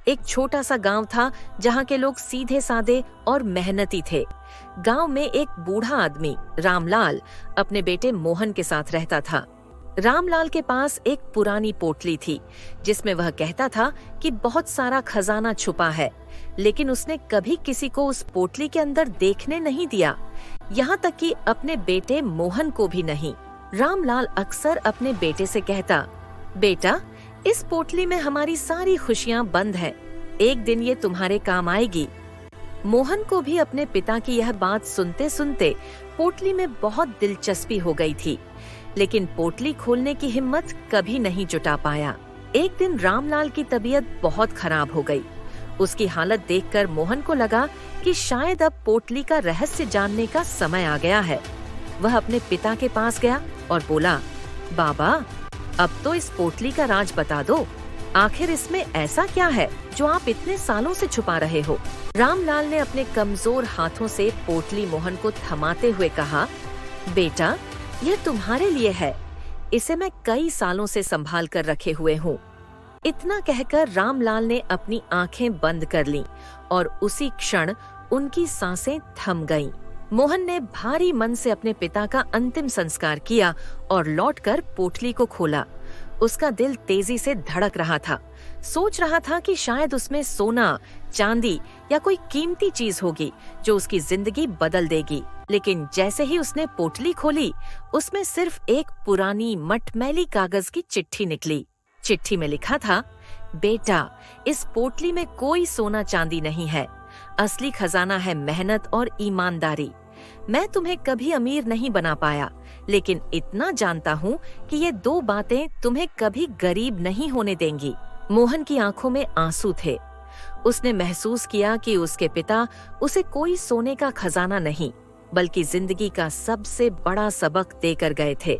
एक छोटा सा गांव था जहां के लोग सीधे साधे और मेहनती थे। गांव में एक बूढ़ा आदमी रामलाल अपने बेटे मोहन के साथ रहता था। रामलाल के पास एक पुरानी पोटली थी जिसमें वह कहता था कि बहुत सारा खजाना छुपा है, लेकिन उसने कभी किसी को उस पोटली के अंदर देखने नहीं दिया, यहाँ तक कि अपने बेटे मोहन को भी नहीं। रामलाल अक्सर अपने बेटे से कहता, बेटा, इस पोटली में हमारी सारी खुशियाँ बंद हैं, एक दिन ये तुम्हारे काम आएगी। मोहन को भी अपने पिता की यह बात सुनते सुनते पोटली में बहुत दिलचस्पी हो गई थी, लेकिन पोटली खोलने की हिम्मत कभी नहीं जुटा पाया। एक दिन रामलाल की तबीयत बहुत खराब हो गई। उसकी हालत देखकर मोहन को लगा कि शायद अब पोटली का रहस्य जानने का समय आ गया है। वह अपने पिता के पास गया और बोला, बाबा, अब तो इस पोटली का राज बता दो। आखिर इसमें ऐसा क्या है जो आप इतने सालों से छुपा रहे हो? रामलाल ने अपने कमजोर हाथों से पोटली मोहन को थमाते हुए कहा, बेटा, यह तुम्हारे लिए है। इसे मैं कई सालों से संभाल कर रखे हुए हूँ। इतना कहकर रामलाल ने अपनी आंखें बंद कर लीं और उसी क्षण उनकी सांसें थम गईं। मोहन ने भारी मन से अपने पिता का अंतिम संस्कार किया और लौटकर पोटली को खोला। उसका दिल तेजी से धड़क रहा था। सोच रहा था कि शायद उसमें सोना, चांदी या कोई कीमती चीज होगी जो उसकी जिंदगी बदल देगी। लेकिन जैसे ही उसने पोटली खोली, उसमें सिर्फ एक पुरानी मटमैली कागज की चिट्ठी निकली। चिट्ठी में लिखा था, बेटा, इस पोटली में कोई सोना चांदी नहीं है। असली खजाना है मेहनत और ईमानदारी। मैं तुम्हें कभी अमीर नहीं बना पाया, लेकिन इतना जानता हूँ कि ये दो बातें तुम्हें कभी गरीब नहीं होने देंगी। मोहन की आंखों में आंसू थे। उसने महसूस किया कि उसके पिता उसे कोई सोने का खजाना नहीं, बल्कि जिंदगी का सबसे बड़ा सबक देकर गए थे।